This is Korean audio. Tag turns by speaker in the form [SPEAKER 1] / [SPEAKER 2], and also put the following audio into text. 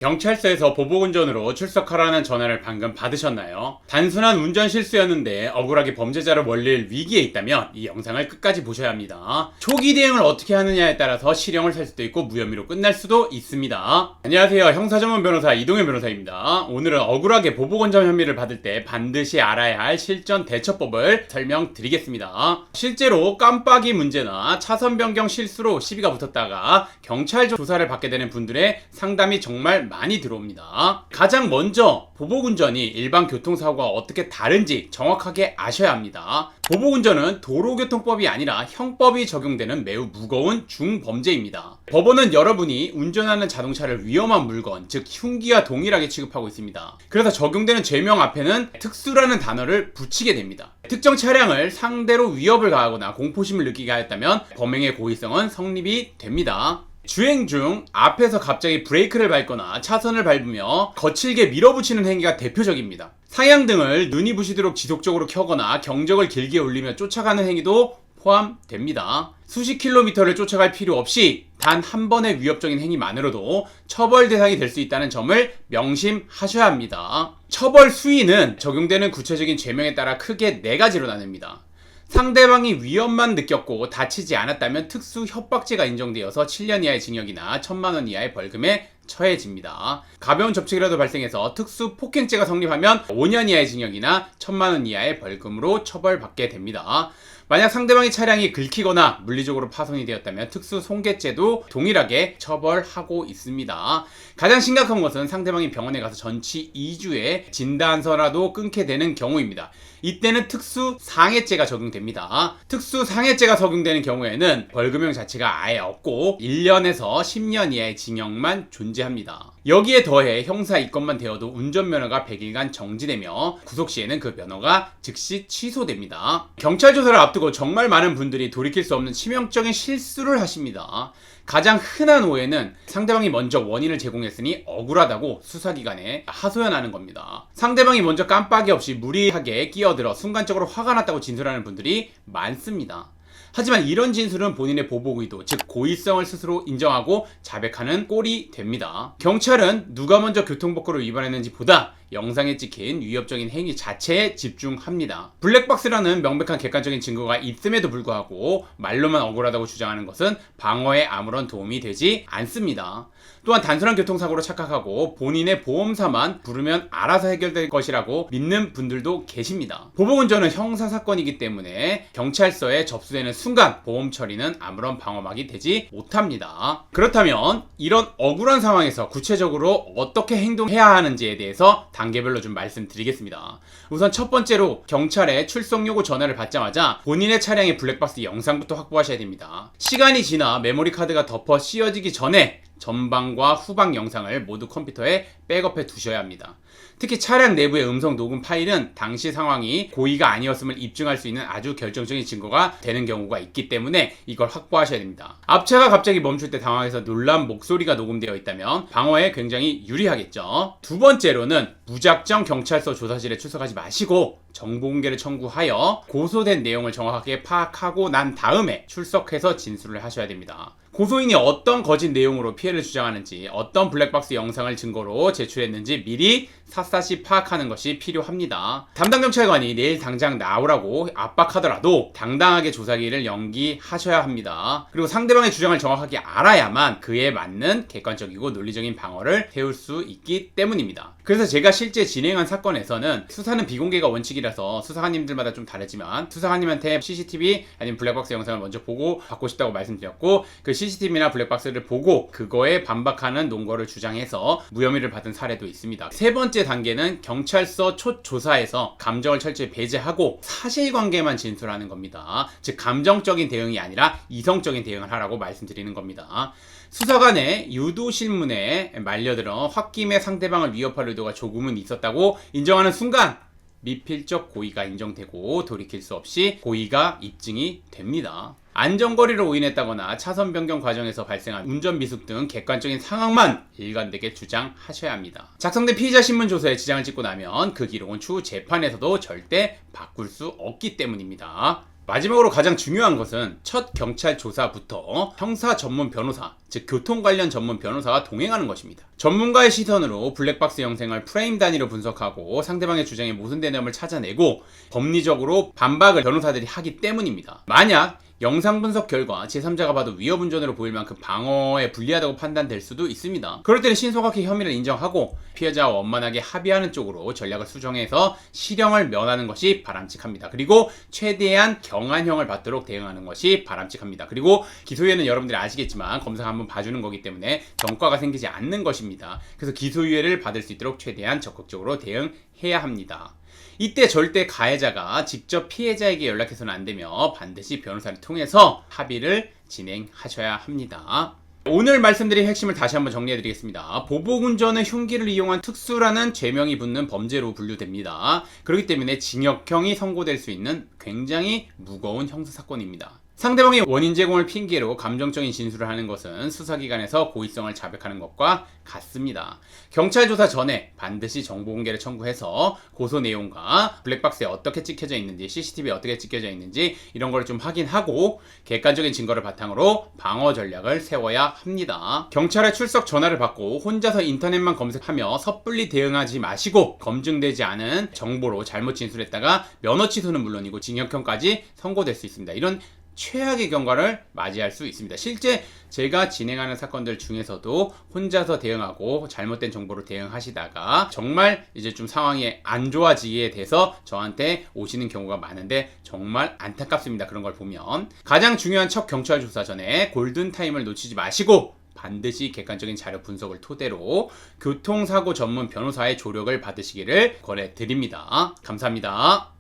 [SPEAKER 1] 경찰서에서 보복운전으로 출석하라는 전화를 방금 받으셨나요? 단순한 운전 실수였는데 억울하게 범죄자를 몰릴 위기에 있다면 이 영상을 끝까지 보셔야 합니다. 초기 대응을 어떻게 하느냐에 따라서 실형을 살 수도 있고 무혐의로 끝날 수도 있습니다. 안녕하세요. 형사전문 변호사 이동현 변호사입니다. 오늘은 억울하게 보복운전 혐의를 받을 때 반드시 알아야 할 실전 대처법을 설명드리겠습니다. 실제로 깜빡이 문제나 차선 변경 실수로 시비가 붙었다가 경찰 조사를 받게 되는 분들의 상담이 정말 많이 들어옵니다. 가장 먼저 보복운전이 일반 교통사고와 어떻게 다른지 정확하게 아셔야 합니다. 보복운전은 도로교통법이 아니라 형법이 적용되는 매우 무거운 중범죄입니다. 법원은 여러분이 운전하는 자동차를 위험한 물건, 즉 흉기와 동일하게 취급하고 있습니다. 그래서 적용되는 죄명 앞에는 특수라는 단어를 붙이게 됩니다. 특정 차량을 상대로 위협을 가하거나 공포심을 느끼게 하였다면 범행의 고의성은 성립이 됩니다. 주행 중 앞에서 갑자기 브레이크를 밟거나 차선을 밟으며 거칠게 밀어붙이는 행위가 대표적입니다. 상향등을 눈이 부시도록 지속적으로 켜거나 경적을 길게 울리며 쫓아가는 행위도 포함됩니다. 수십 킬로미터를 쫓아갈 필요 없이 단 한 번의 위협적인 행위만으로도 처벌 대상이 될 수 있다는 점을 명심하셔야 합니다. 처벌 수위는 적용되는 구체적인 죄명에 따라 크게 4가지로 나뉩니다. 상대방이 위협만 느꼈고 다치지 않았다면 특수 협박죄가 인정되어서 7년 이하의 징역이나 1,000만 원 이하의 벌금에 처해집니다. 가벼운 접촉이라도 발생해서 특수 폭행죄가 성립하면 5년 이하의 징역이나 1,000만 원 이하의 벌금으로 처벌받게 됩니다. 만약 상대방의 차량이 긁히거나 물리적으로 파손이 되었다면 특수 손괴죄도 동일하게 처벌하고 있습니다. 가장 심각한 것은 상대방이 병원에 가서 전치 2주에 진단서라도 끊게 되는 경우입니다. 이때는 특수 상해죄가 적용됩니다. 특수 상해죄가 적용되는 경우에는 벌금형 자체가 아예 없고 1년에서 10년 이하의 징역만 존재합니다. 여기에 더해 형사 입건만 되어도 운전면허가 100일간 정지되며 구속 시에는 그 면허가 즉시 취소됩니다. 경찰 조사를 앞두고 정말 많은 분들이 돌이킬 수 없는 치명적인 실수를 하십니다. 가장 흔한 오해는 상대방이 먼저 원인을 제공했으니 억울하다고 수사기관에 하소연하는 겁니다. 상대방이 먼저 깜빡이 없이 무리하게 끼어들어 순간적으로 화가 났다고 진술하는 분들이 많습니다. 하지만 이런 진술은 본인의 보복 의도, 즉 고의성을 스스로 인정하고 자백하는 꼴이 됩니다. 경찰은 누가 먼저 교통법규를 위반했는지 보다 영상에 찍힌 위협적인 행위 자체에 집중합니다. 블랙박스라는 명백한 객관적인 증거가 있음에도 불구하고 말로만 억울하다고 주장하는 것은 방어에 아무런 도움이 되지 않습니다. 또한 단순한 교통사고로 착각하고 본인의 보험사만 부르면 알아서 해결될 것이라고 믿는 분들도 계십니다. 보복운전은 형사사건이기 때문에 경찰서에 접수되는 순간 보험 처리는 아무런 방어막이 되지 못합니다. 그렇다면 이런 억울한 상황에서 구체적으로 어떻게 행동해야 하는지에 대해서 단계별로 좀 말씀드리겠습니다. 우선 첫 번째로 경찰에 출석 요구 전화를 받자마자 본인의 차량의 블랙박스 영상부터 확보하셔야 됩니다. 시간이 지나 메모리 카드가 덮어 씌워지기 전에 전방과 후방 영상을 모두 컴퓨터에 백업해 두셔야 합니다. 특히 차량 내부의 음성 녹음 파일은 당시 상황이 고의가 아니었음을 입증할 수 있는 아주 결정적인 증거가 되는 경우가 있기 때문에 이걸 확보하셔야 됩니다. 앞차가 갑자기 멈출 때 당황해서 놀란 목소리가 녹음되어 있다면 방어에 굉장히 유리하겠죠. 두 번째로는 무작정 경찰서 조사실에 출석하지 마시고 정보공개를 청구하여 고소된 내용을 정확하게 파악하고 난 다음에 출석해서 진술을 하셔야 됩니다. 고소인이 어떤 거짓 내용으로 피해를 주장하는지, 어떤 블랙박스 영상을 증거로 제출했는지 미리 샅샅이 파악하는 것이 필요합니다. 담당 경찰관이 내일 당장 나오라고 압박하더라도 당당하게 조사기일을 연기하셔야 합니다. 그리고 상대방의 주장을 정확하게 알아야만 그에 맞는 객관적이고 논리적인 방어를 세울 수 있기 때문입니다. 그래서 제가 실제 진행한 사건에서는 수사는 비공개가 원칙이라서 수사관님들마다 좀 다르지만 수사관님한테 CCTV 아니면 블랙박스 영상을 먼저 보고 받고 싶다고 말씀드렸고 그 CCTV나 블랙박스를 보고 그거에 반박하는 논거를 주장해서 무혐의를 받은 사례도 있습니다. 세 번째 단계는 경찰서 첫 조사에서 감정을 철저히 배제하고 사실관계만 진술하는 겁니다. 즉 감정적인 대응이 아니라 이성적인 대응을 하라고 말씀드리는 겁니다. 수사관의 유도신문에 말려들어 홧김에 상대방을 위협할 의도가 조금은 있었다고 인정하는 순간 미필적 고의가 인정되고 돌이킬 수 없이 고의가 입증이 됩니다. 안전거리를 오인했다거나 차선 변경 과정에서 발생한 운전 미숙 등 객관적인 상황만 일관되게 주장하셔야 합니다. 작성된 피의자 신문 조서에 지장을 찍고 나면 그 기록은 추후 재판에서도 절대 바꿀 수 없기 때문입니다. 마지막으로 가장 중요한 것은 첫 경찰 조사부터 형사 전문 변호사, 즉 교통 관련 전문 변호사와 동행하는 것입니다. 전문가의 시선으로 블랙박스 영상을 프레임 단위로 분석하고 상대방의 주장에 모순되는 점을 찾아내고 법리적으로 반박을 변호사들이 하기 때문입니다. 만약 영상 분석 결과 제3자가 봐도 위협 운전으로 보일 만큼 방어에 불리하다고 판단될 수도 있습니다. 그럴 때는 신속하게 혐의를 인정하고 피해자와 원만하게 합의하는 쪽으로 전략을 수정해서 실형을 면하는 것이 바람직합니다. 그리고 최대한 경한형을 받도록 대응하는 것이 바람직합니다. 그리고 기소유예는 여러분들이 아시겠지만 검사가 한번 봐주는 거기 때문에 전과가 생기지 않는 것입니다. 그래서 기소유예를 받을 수 있도록 최대한 적극적으로 대응해야 합니다. 이때 절대 가해자가 직접 피해자에게 연락해서는 안 되며 반드시 변호사를 통해서 합의를 진행하셔야 합니다. 오늘 말씀드린 핵심을 다시 한번 정리해드리겠습니다. 보복운전은 흉기를 이용한 특수라는 죄명이 붙는 범죄로 분류됩니다. 그렇기 때문에 징역형이 선고될 수 있는 굉장히 무거운 형사사건입니다. 상대방의 원인 제공을 핑계로 감정적인 진술을 하는 것은 수사기관에서 고의성을 자백하는 것과 같습니다. 경찰 조사 전에 반드시 정보 공개를 청구해서 고소 내용과 블랙박스에 어떻게 찍혀져 있는지, CCTV에 어떻게 찍혀져 있는지 이런 걸 좀 확인하고 객관적인 증거를 바탕으로 방어 전략을 세워야 합니다. 경찰의 출석 전화를 받고 혼자서 인터넷만 검색하며 섣불리 대응하지 마시고 검증되지 않은 정보로 잘못 진술했다가 면허 취소는 물론이고 징역형까지 선고될 수 있습니다. 이런 최악의 경과를 맞이할 수 있습니다. 실제 제가 진행하는 사건들 중에서도 혼자서 대응하고 잘못된 정보로 대응하시다가 정말 이제 좀 상황이 안 좋아지게 돼서 저한테 오시는 경우가 많은데 정말 안타깝습니다. 그런 걸 보면 가장 중요한 첫 경찰 조사 전에 골든타임을 놓치지 마시고 반드시 객관적인 자료 분석을 토대로 교통사고 전문 변호사의 조력을 받으시기를 권해드립니다. 감사합니다.